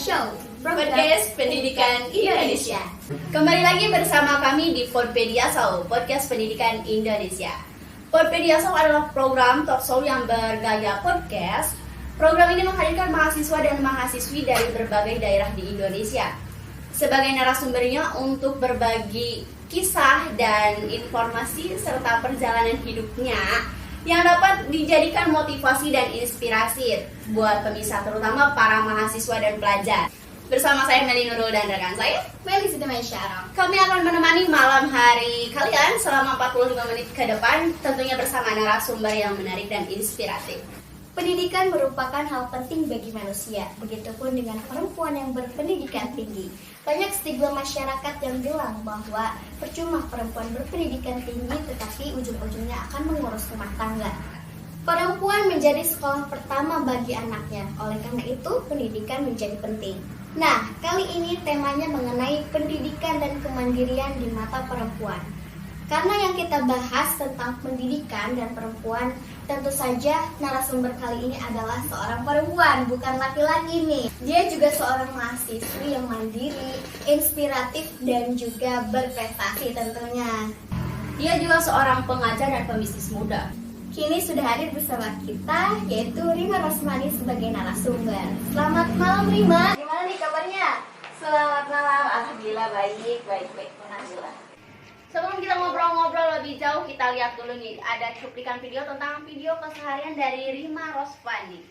Show, Podcast Pendidikan Indonesia. Kembali lagi bersama kami di Podpedia Show, Podcast Pendidikan Indonesia. Podpedia Show adalah program talk show yang bergaya podcast. Program ini menghadirkan mahasiswa dan mahasiswi dari berbagai daerah di Indonesia sebagai narasumbernya untuk berbagi kisah dan informasi serta perjalanan hidupnya yang dapat dijadikan motivasi dan inspirasi buat pemirsa, terutama para mahasiswa dan pelajar. Bersama saya Meli Nurul dan rekan saya Meli Syarah. kami akan menemani malam hari kalian selama 45 menit ke depan, tentunya bersama narasumber yang menarik dan inspiratif. Pendidikan merupakan hal penting bagi manusia, begitupun dengan perempuan yang berpendidikan tinggi. Banyak stigma masyarakat yang bilang bahwa percuma perempuan berpendidikan tinggi tetapi ujung-ujungnya akan mengurus rumah tangga. Perempuan menjadi sekolah pertama bagi anaknya, oleh karena itu pendidikan menjadi penting. Nah, kali ini temanya mengenai pendidikan dan kemandirian di mata perempuan. Karena yang kita bahas tentang pendidikan dan perempuan, tentu saja narasumber kali ini adalah seorang perempuan, bukan laki-laki nih. Dia juga seorang mahasiswi yang mandiri, inspiratif, dan juga berprestasi tentunya. Dia juga seorang pengajar dan pembisnis muda. Kini sudah hadir bersama kita, yaitu Rima Rosmani sebagai narasumber. Selamat malam Rima, gimana nih kabarnya? Selamat malam, alhamdulillah baik. Alhamdulillah. Sebelum kita ngobrol-ngobrol lebih jauh, kita lihat dulu nih, ada cuplikan video tentang video keseharian dari Rima Rosmani.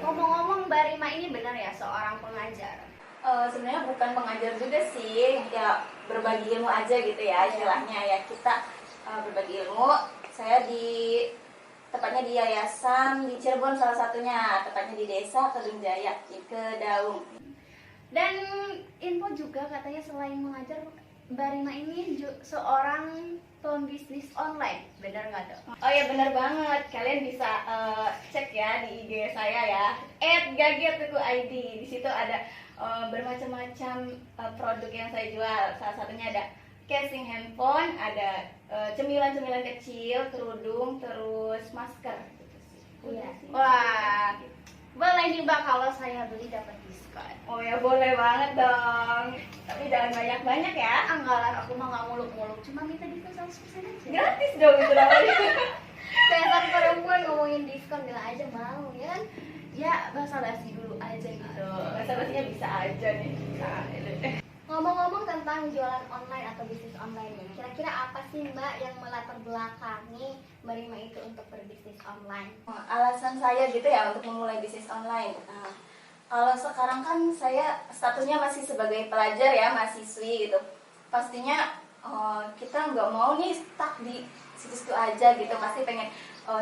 Ngomong-ngomong, Mbak Rima ini benar ya seorang pengajar? Sebenarnya bukan pengajar juga sih, ya berbagi ilmu aja gitu ya istilahnya ya. Kita berbagi ilmu. Saya tepatnya di yayasan di Cirebon salah satunya, tepatnya di desa Kedung Jaya, di Kedaung. Dan info juga katanya selain mengajar, Mbak Rima ini seorang pembisnis online, benar nggak dok? Oh ya benar banget, kalian bisa cek ya di IG saya ya, @gaget.id. Di situ ada bermacam-macam produk yang saya jual. Salah satunya ada casing handphone, ada cemilan-cemilan kecil, kerudung, terus masker gitu sih. Iya. Wah, boleh nih Mbak kalau saya beli dapat diskon. Oh ya boleh banget dong. Tapi jangan banyak-banyak ya. Anggaran aku mah nggak muluk-muluk, cuma minta diskon 100% aja. Gratis dong itu namanya. Kayak perempuan ngomongin diskon bilang aja mau, ya kan? Ya, basa-basi dulu aja gitu. Basa-basinya bisa aja nih. Ngomong-ngomong tentang jualan online atau bisnis online nih, kira-kira apa sih Mbak yang melatar belakangi Mbak Rima itu untuk berbisnis online? Alasan saya gitu ya untuk memulai bisnis online. Kalau sekarang kan saya statusnya masih sebagai pelajar ya, mahasiswi gitu. Pastinya kita nggak mau nih stuck di situ-situ aja gitu. Pasti pengen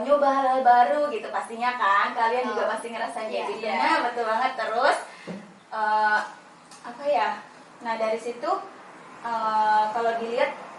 nyoba hal-hal baru gitu pastinya kan. Kalian juga pasti ngerasain kayak gitu. Nah, betul banget. Terus apa ya? Nah dari situ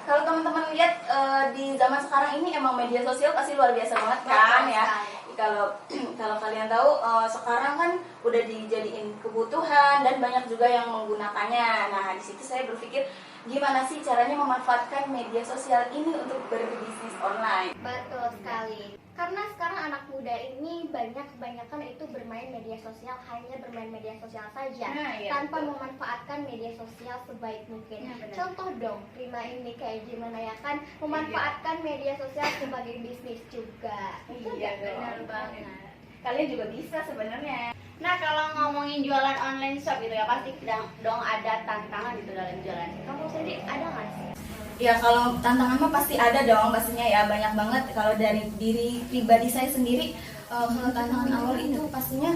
kalau teman-teman lihat di zaman sekarang ini emang media sosial pasti luar biasa banget kan ya. Kalau kalian tahu sekarang kan udah dijadiin kebutuhan dan banyak juga yang menggunakannya. Nah di situ saya berpikir gimana sih caranya memanfaatkan media sosial ini untuk berbisnis online. Betul sekali. Karena sekarang anak muda ini kebanyakan itu bermain media sosial, hanya bermain media sosial saja, tanpa memanfaatkan media sosial sebaik mungkin. Contoh dong, Rima ini kayak gimana ya kan, memanfaatkan media sosial sebagai bisnis juga. Iya benar banget. Kalian juga bisa sebenarnya. Nah, kalau ngomongin jualan online shop gitu ya, pasti dong ada tantangan gitu dalam jualan. Kamu sendiri ada nggak sih? Ya kalau tantangan mah pasti ada dong pastinya ya, banyak banget. Kalau dari diri pribadi saya sendiri, kalau tantangan awal itu pastinya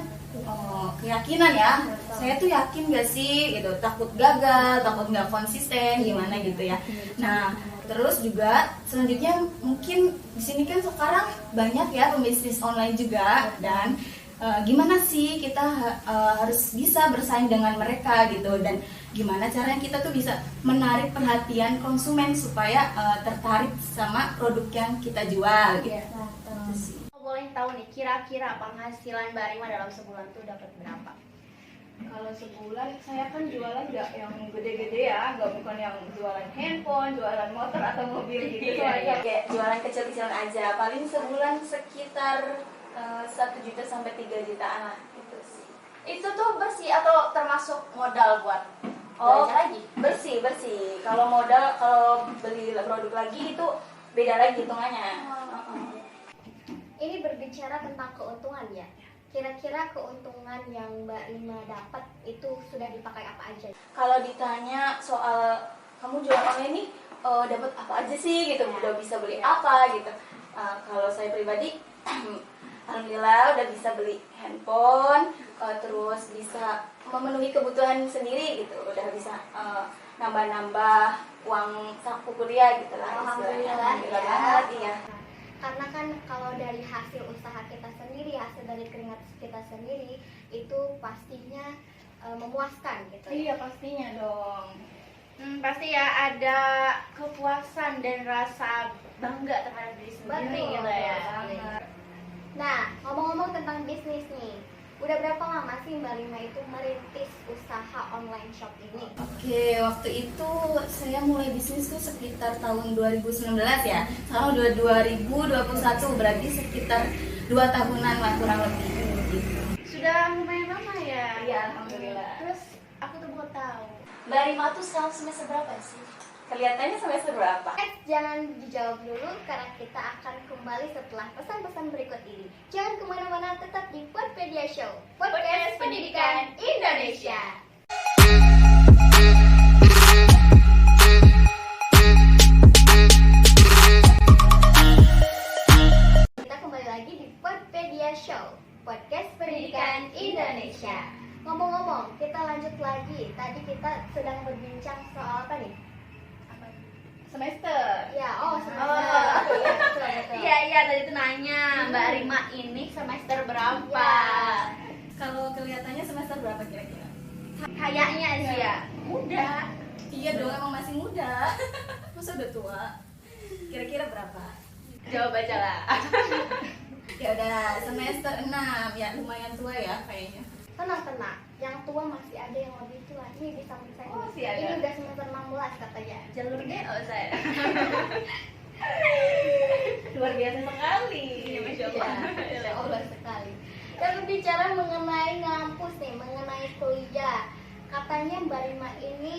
keyakinan ya. Saya tuh yakin gak sih gitu, takut gagal, takut nggak konsisten gimana gitu ya. Nah terus juga selanjutnya mungkin di sini kan sekarang banyak ya pembisnis online juga, dan gimana sih kita harus bisa bersaing dengan mereka gitu, dan gimana caranya kita tuh bisa menarik perhatian konsumen supaya tertarik sama produk yang kita jual gitu. Boleh tahu nih kira-kira penghasilan Mbak Rima dalam sebulan tuh dapat berapa? Kalau sebulan saya kan jualan nggak yang gede-gede ya, nggak bukan yang jualan handphone, jualan motor atau mobil gitu. Iya. Kayak jualan kecil-kecilan aja. Paling sebulan sekitar 1 juta sampai 3 jutaan lah gitu sih. Itu tuh bersih atau termasuk modal buat Oh, belanja lagi? bersih. Kalau modal, kalau beli produk lagi itu beda lagi hitungannya. Ini berbicara tentang keuntungan ya. Kira-kira keuntungan yang Mbak Lima dapat itu sudah dipakai apa aja? Kalau ditanya soal kamu jual online nih dapat apa aja sih gitu, udah bisa beli apa gitu. Kalau saya pribadi, alhamdulillah udah bisa beli handphone, terus bisa memenuhi kebutuhan sendiri gitu, udah bisa nambah-nambah uang saku kuliah gitu lah. Alhamdulillah ya. Banget, iya. Karena kan kalau dari hasil usaha kita sendiri, hasil dari keringat kita sendiri itu pastinya memuaskan gitu. Iya pastinya dong. Pasti ya ada kepuasan dan rasa bangga terhadap diri sendiri Betul, gitu ya. banget. Nah, ngomong-ngomong tentang bisnis nih, udah berapa lama sih Mbak Lima itu merintis usaha online shop ini? Oke, waktu itu saya mulai bisnis tuh sekitar tahun 2019 ya. Sekarang udah 2021, berarti sekitar 2 tahunan lah kurang lebih gitu. Sudah lumayan lama ya. Iya, alhamdulillah. Terus aku tuh mau tahu. Mbak Rima tuh sekarang semester berapa sih? Kelihatannya semester berapa? Jangan dijawab dulu karena kita akan kembali setelah pesan-pesan berikut ini. Jangan kemana-mana, tetap di Podpedia Show, podcast pendidikan Indonesia. Kita kembali lagi di Podpedia Show, podcast pendidikan Indonesia. Ngomong-ngomong, kita lanjut lagi. Tadi kita sedang berbincang soal apa nih? Semester. Ya, semester. Oh. Iya, betul. Iya tadi tuh nanya Mbak Rima ini semester berapa? Ya. Kalau kelihatannya semester berapa kira-kira? Kayaknya sih ya muda. Iya dong, emang masih muda. Masa udah tua? Kira-kira berapa? Jawab aja lah. Ya udah semester 6, ya lumayan tua ya kayaknya. Tenang, yang tua masih ada yang lebih tua. Ini di samping saya. Oh, masih ada. Ini udah semester 16 katanya. Jalur DO saya. Luar biasa sekali. Iya, Masya Allah. Ya, Allah sekali. Dan berbicara mengenai ngampus nih, mengenai kuliah. Katanya Mbak Rima ini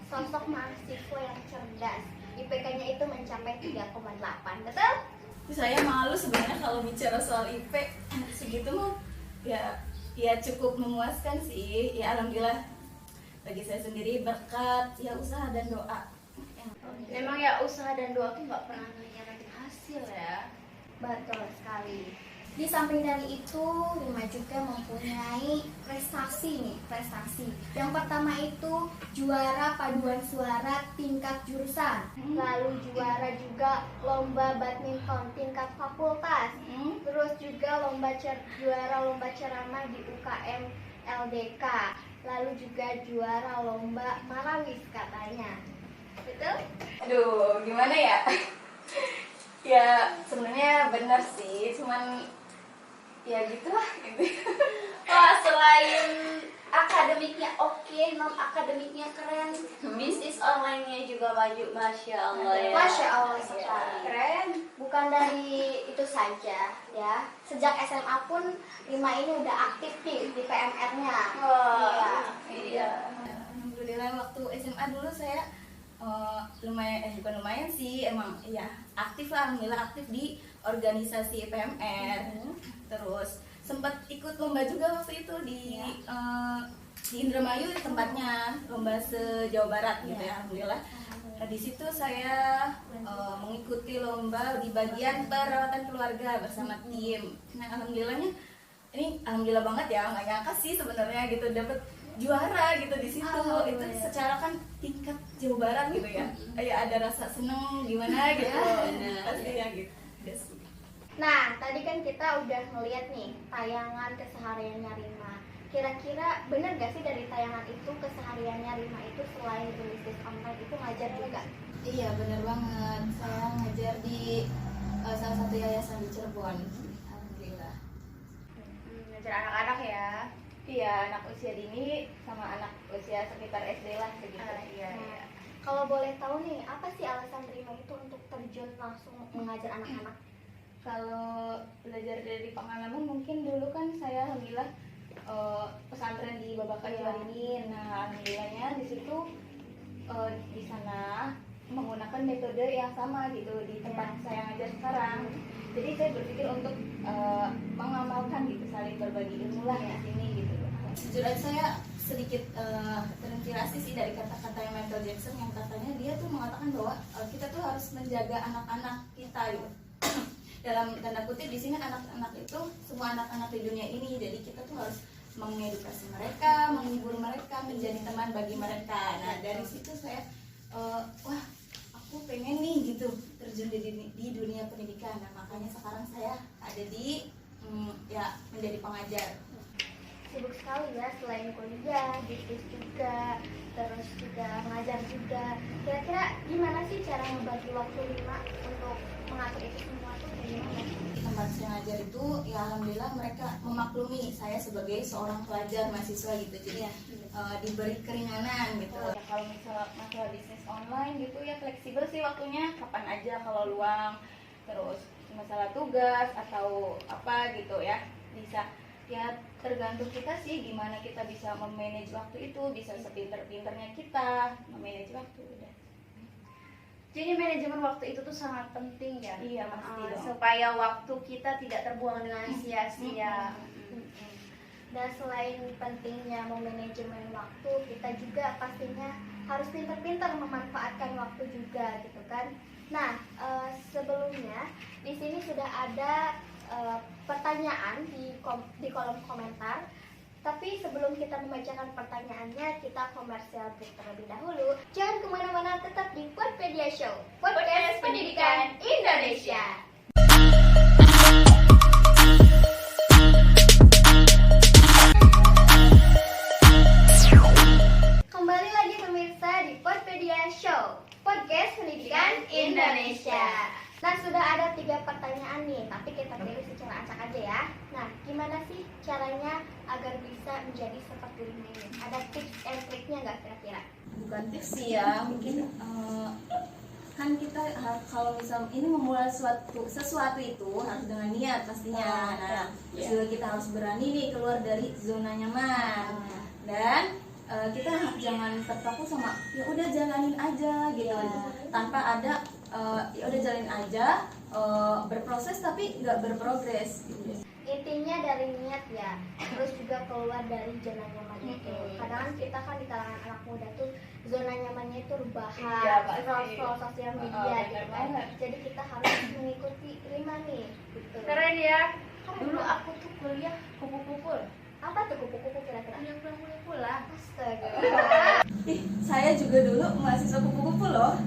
sosok mahasiswa yang cerdas. IPK-nya itu mencapai 3,8, betul? Saya malu sebenarnya kalau bicara soal IP segitu mah ya cukup memuaskan sih. Ya alhamdulillah bagi saya sendiri berkat ya usaha dan doa. Memang ya usaha dan doa tuh nggak pernah mengkhianati hasil ya. Betul sekali. Di samping dari itu, Rima juga mempunyai prestasi. Yang pertama itu juara paduan suara tingkat jurusan. Lalu juara juga lomba badminton tingkat fakultas. Terus juga juara lomba ceramah di UKM LDK. Lalu juga juara lomba Marawis katanya. Betul? Aduh, gimana ya? Ya sebenarnya benar sih, cuman ya gitulah gitu. Wah, selain akademiknya oke, non akademiknya keren, bisnis online-nya juga maju, masya Allah ya. Masya Allah sekali. Keren. Bukan dari itu saja ya. Sejak SMA pun Rima ini udah aktif di PMR-nya. Wah, Iya. Alhamdulillah waktu SMA dulu saya bukan lumayan sih, emang ya aktif lah, alhamdulillah aktif di organisasi PMR. Terus sempat ikut lomba juga waktu itu di Indramayu tempatnya, lomba se-Jawa Barat gitu ya, alhamdulillah. Nah, di situ saya mengikuti lomba di bagian perawatan keluarga bersama tim. Nah, alhamdulillah banget ya, nggak nyangka sih sebenarnya gitu dapat juara gitu di situ. Itu secara kan tingkat Jawa Barat gitu ya. Ya ada rasa seneng gimana gitu. Pasti ya gitu. Nah, tadi kan kita udah ngeliat nih tayangan kesehariannya Rima. Kira-kira bener gak sih dari tayangan itu kesehariannya Rima itu selain bisnis online itu ngajar juga? Iya bener banget. Saya ngajar di salah satu yayasan di Cirebon. Alhamdulillah. Ngajar anak-anak ya. Iya, anak usia dini sama anak usia sekitar SD lah begitu. Nah, kalau boleh tahu nih, apa sih alasan Rima itu untuk terjun langsung mengajar anak-anak? Kalau belajar dari pengalaman mungkin dulu kan saya alhamdulillah pesantren di Babakan Waringin. Nah, alhamdulillahnya di situ di sana menggunakan metode yang sama gitu di tempat saya ngajar sekarang. Jadi saya berpikir untuk mengamalkan gitu, saling berbagi ilmu lah di sini gitu. Jujur aja saya sedikit terinspirasi sih dari kata-kata yang Michael Jackson yang katanya dia tuh mengatakan bahwa kita tuh harus menjaga anak-anak kita gitu. Dalam tanda kutip di sini anak-anak itu semua anak-anak di dunia ini, jadi kita tuh harus mengedukasi mereka, menghibur mereka, menjadi teman bagi mereka. Nah dari situ saya wah aku pengen nih gitu terjun di dunia pendidikan. Nah makanya sekarang saya ada di menjadi pengajar. Sibuk sekali ya, selain kuliah, bisnis juga, terus juga mengajar juga. Kira-kira gimana sih cara membagi waktu Rima untuk mengatur itu semua tuh kayak gimana? Di tempat saya ngajar itu ya alhamdulillah mereka memaklumi saya sebagai seorang pelajar mahasiswa gitu, jadi diberi keringanan gitu. Ya, kalau misalnya masalah bisnis online gitu ya fleksibel sih waktunya, kapan aja kalau luang. Terus masalah tugas atau apa gitu ya bisa, ya tergantung kita sih gimana kita bisa memanage waktu itu, bisa sepinter-pinternya kita memanage waktu udah. Jadi manajemen waktu itu tuh sangat penting ya. Iya, pasti dong. Supaya waktu kita tidak terbuang dengan sia-sia. Dan selain pentingnya memanajemen waktu, kita juga pastinya harus pintar-pintar memanfaatkan waktu juga gitu kan. Nah, sebelumnya di sini sudah ada pertanyaan di kolom komentar. Tapi sebelum kita membacakan pertanyaannya, kita komersial break terlebih dahulu. Jangan kemana-mana, tetap di Podpedia Show, podcast pendidikan Indonesia. Kembali lagi pemirsa di Podpedia Show, podcast pendidikan Indonesia. Nah, sudah ada 3 pertanyaan nih, tapi kita pilih secara acak aja ya. Nah, gimana sih caranya agar bisa menjadi seperti Rima ini? Ada tips and triknya nggak kira-kira? Bukan tips sih ya, mungkin kan kita kalau misal ini memulai sesuatu itu harus dengan niat pastinya. Nah, juga kita harus berani nih keluar dari zona nyaman. Dan kita jangan terpaku sama ya udah jalanin aja gitu, tanpa ada ya udah jalanin aja, berproses tapi nggak berprogres gitu. Intinya dari niat ya, terus juga keluar dari zona nyaman itu. Kadang kita kan di kalangan anak muda tuh zona nyamannya itu rebahan, scroll sosial media gitu kan. Jadi kita harus mengikuti Rima nih gitu. Keren ya. Dulu aku tuh kuliah kupu-kupu. Apa tuh kupu-kupu kira-kira? Yang pulang. Astaga. Saya juga dulu mahasiswa kupu-kupu loh,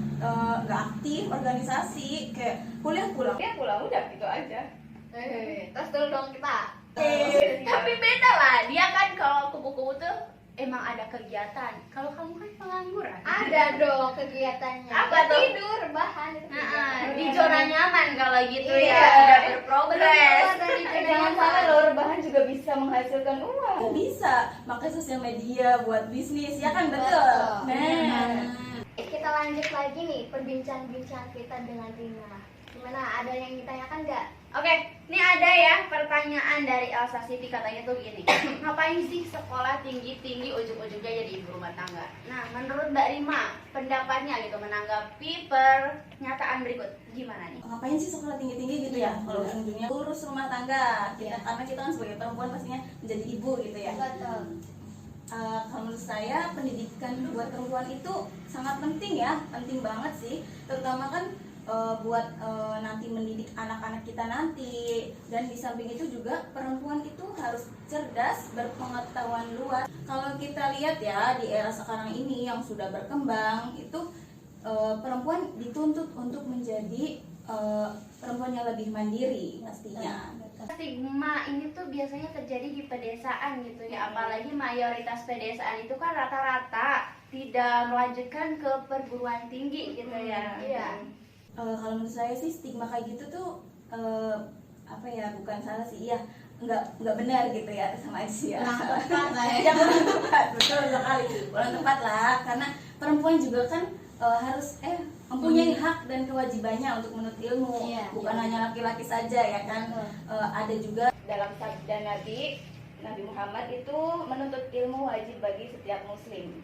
nggak aktif organisasi, kayak kuliah pulang udah gitu aja. Terus dulu dong kita. Tapi beda lah. Dia kan kalau kupu-kupu tuh emang ada kegiatan. Kalau kamu kan pengangguran. Ada dong kegiatannya. Apa tuh? Tidur, rebahan itu. Di zona nyaman kalau gitu Iya. ya. Tidak berprogres. Jangan salah loh, rebahan juga bisa menghasilkan uang. Bisa, makanya sosial media buat bisnis, ya kan betul. Nah, Kita lanjut lagi nih perbincangan kita dengan Rima. Gimana? Ada yang ditanyakan nggak? Oke, ini ada ya pertanyaan dari Elsa Siti, katanya tuh gini. Ngapain sih sekolah tinggi-tinggi ujung-ujungnya jadi ibu rumah tangga? Nah, menurut Mbak Rima, pendapatnya gitu menanggapi pernyataan berikut, gimana nih? ngapain sih sekolah tinggi-tinggi gitu ya? Kalau ujung-ujungnya urus rumah tangga, karena kita kan sebagai perempuan pastinya menjadi ibu gitu ya. Betul. Kalau menurut saya pendidikan buat perempuan itu sangat penting ya, penting banget sih, terutama kan buat nanti mendidik anak-anak kita nanti. Dan di samping itu juga perempuan itu harus cerdas, berpengetahuan luas. Kalau kita lihat ya di era sekarang ini yang sudah berkembang itu perempuan dituntut untuk menjadi perempuan yang lebih mandiri pastinya. Stigma ini tuh biasanya terjadi di pedesaan gitu ya, apalagi mayoritas pedesaan itu kan rata-rata tidak melanjutkan ke perguruan tinggi gitu ya. Iya. Kalau menurut saya sih stigma kayak gitu tuh apa ya, bukan salah sih ya, nggak benar gitu ya sama Aisyah. Kurang tepat lah ya. Ya kurang tepat, betul sekali. Kurang tepat lah, karena perempuan juga kan harus mempunyai hak dan kewajibannya untuk menuntut ilmu. Iya, Bukan iya. hanya laki-laki saja ya kan. Betul. Ada juga dalam sabda Nabi Muhammad itu menuntut ilmu wajib bagi setiap muslim.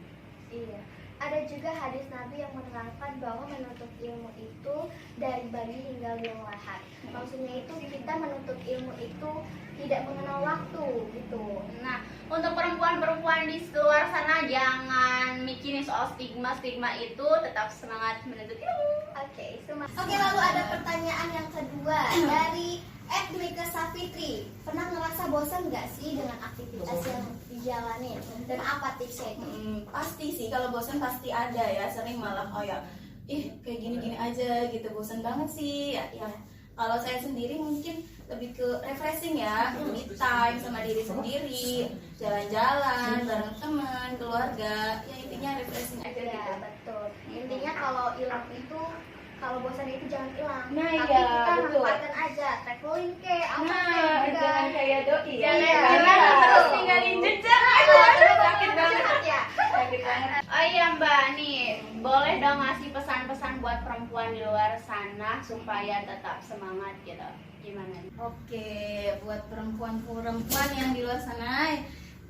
Iya. Ada juga hadis Nabi yang menerangkan bahwa menuntut ilmu itu dari pagi hingga liang lahat. Maksudnya itu kita menuntut ilmu itu tidak mengenal waktu gitu. Nah, untuk perempuan-perempuan di luar sana jangan mikirin soal stigma itu, tetap semangat menuntut ilmu. Oke, lalu ada pertanyaan yang kedua dari Dwika Safitri. Pernah ngerasa bosan nggak sih dengan aktivitas yang dijalanin? Dan apa tipsnya itu? Pasti sih, kalau bosan pasti ada ya. Sering malah kayak gini-gini aja gitu, bosan banget sih ya. Kalau saya sendiri mungkin lebih ke refreshing ya, me time sama diri sendiri, jalan-jalan bareng teman, keluarga, ya intinya refreshing aja Ya, gitu. betul. Intinya kalau hilang itu, kalau bosan itu jangan hilang. Nah, Tapi iya, kita betul. manfaatkan aja, traveling ke, apa Nah, juga. jangan kayak doi ya. Jangan Iya, karena iya. terus tinggalin jejak. Sakit banget. Ya. Sakit banget. Oh iya Mbak, nih boleh dong ngasih pesan-pesan buat perempuan di luar sana supaya tetap semangat gitu. Gimana nih? Oke, buat perempuan-perempuan yang di luar sana,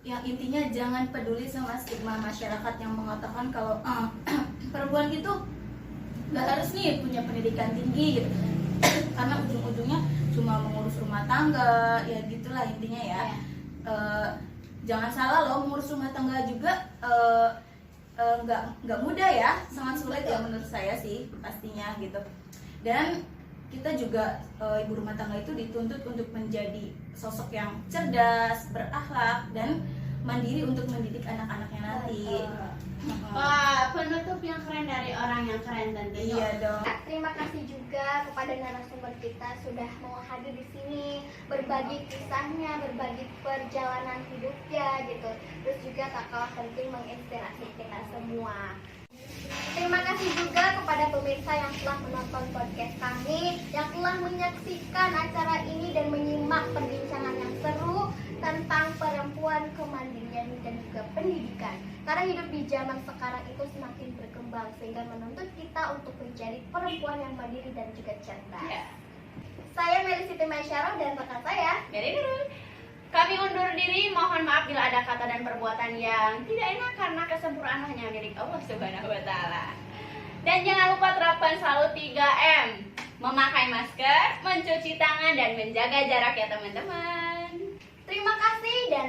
yang intinya jangan peduli sama stigma masyarakat yang mengatakan kalau perempuan itu nggak harus nih punya pendidikan tinggi gitu. Karena ujung-ujungnya cuma mengurus rumah tangga, ya gitulah intinya ya. Jangan salah loh, mengurus rumah tangga juga nggak mudah ya, sangat sulit ya menurut saya sih pastinya gitu. Dan kita juga ibu rumah tangga itu dituntut untuk menjadi sosok yang cerdas, berakhlak dan mandiri untuk mendidik anak-anaknya nanti. Wah, penutup yang keren dari orang yang keren tentunya. Iya dong. Nah, terima kasih juga kepada narasumber kita sudah mau hadir di sini, berbagi kisahnya, berbagi perjalanan hidupnya gitu. Terus juga tak kalah penting menginspirasi kita semua. Terima kasih juga kepada pemirsa yang telah menonton podcast kami, yang telah menyaksikan acara ini dan menyimak perbincangan yang seru tentang perempuan, kemandirian dan juga pendidikan. Karena hidup di zaman sekarang itu semakin berkembang sehingga menuntut kita untuk menjadi perempuan yang mandiri dan juga cerdas. Ya. Saya Meli Siti Maisyarah dan rekan saya Jadi dulu. Kami undur diri, mohon maaf bila ada kata dan perbuatan yang tidak enak karena kesempurnaan hanya milik Allah Subhanahu wa taala. Dan jangan lupa terapkan selalu 3M. Memakai masker, mencuci tangan dan menjaga jarak ya teman-teman. terima kasih dan